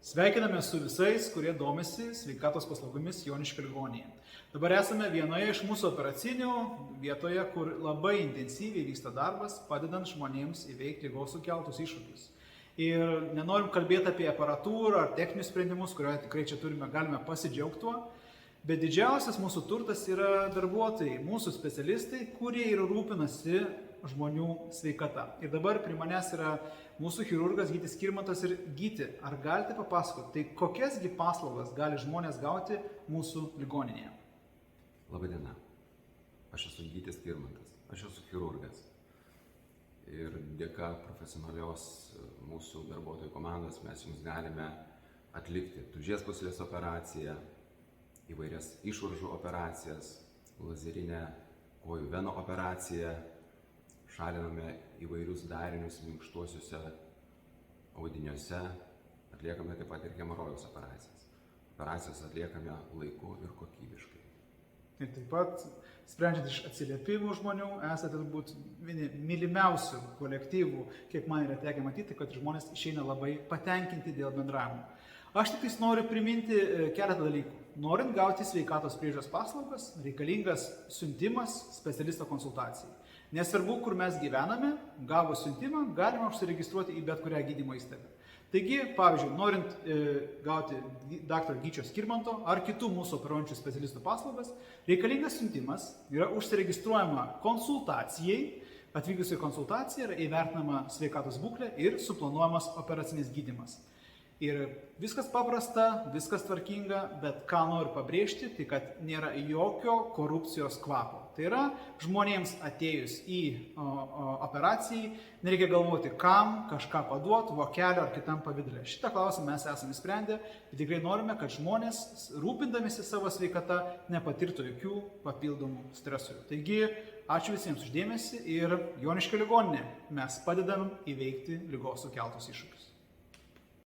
Sveikiname su visais, kurie domisi sveikatos paslaugomis Joniškio ligoninėje. Dabar esame vienoje iš mūsų operacinių vietoje, kur labai intensyviai vyksta darbas, padedant žmonėms įveikti ligos sukeltus iššūkius. Ir nenorim kalbėti apie aparatūrą ar techninius sprendimus, kurio tikrai čia galime pasidžiaugti tuo, bet didžiausias mūsų turtas yra darbuotojai, mūsų specialistai, kurie ir rūpinasi žmonių sveikata. Ir dabar prie manęs yra mūsų chirurgas Gytis Skirmantas. Ir Gyti, ar galite papasakoti, tai kokiasgi paslaugas gali žmonės gauti mūsų ligoninėje? Labadiena, aš esu Gytis Skirmantas, aš esu chirurgas. Ir dėka profesionalios mūsų darbuotojų komandos mes jums galime atlikti tulžies pūslės operaciją, įvairias išvaržų operacijas, lazerinę kojų venų operaciją, šaliname įvairius darinius minkštuosiuose audiniuose, atliekame taip pat ir hemorojaus operacijas. Operacijas atliekame laiku ir kokybiškai. Ir taip pat, sprendžiant iš atsiliepimų žmonių, esate turbūt vieni mylimiausių kolektyvų, kiek man yra tekę matyti, kad žmonės išeina labai patenkinti dėl bendravimo. Aš tik noriu priminti keletą dalykų. Norint gauti sveikatos priežiūros paslaugas, reikalingas siuntimas specialisto konsultacijai. Nesvarbu, kur mes gyvename, gavus siuntimą, galima užsiregistruoti į bet kurią gydymo įstaigą. Taigi, pavyzdžiui, norint gauti dr. Gyčio Skirmanto ar kitų mūsų operuojančių specialistų paslaugas, reikalingas siuntimas, yra užsiregistruojama konsultacijai, atvykus į konsultaciją yra įvertinama sveikatos būklė ir suplanuojamas operacinis gydymas. Ir viskas paprasta, viskas tvarkinga, bet ką noriu pabrėžti, tai kad nėra jokio korupcijos kvapo. Tai yra, žmonėms atėjus į operacijai, nereikia galvoti, kam kažką paduoti, vokelio ar kitam pavidalė. Šitą klausimą mes esame sprendę ir tikrai norime, kad žmonės, rūpindamisi savo sveikata, nepatirtų jokių papildomų stresorių. Taigi, ačiū visiems už dėmesį ir Joniškio ligoninė mes padedam įveikti ligos sukeltus iššūkius.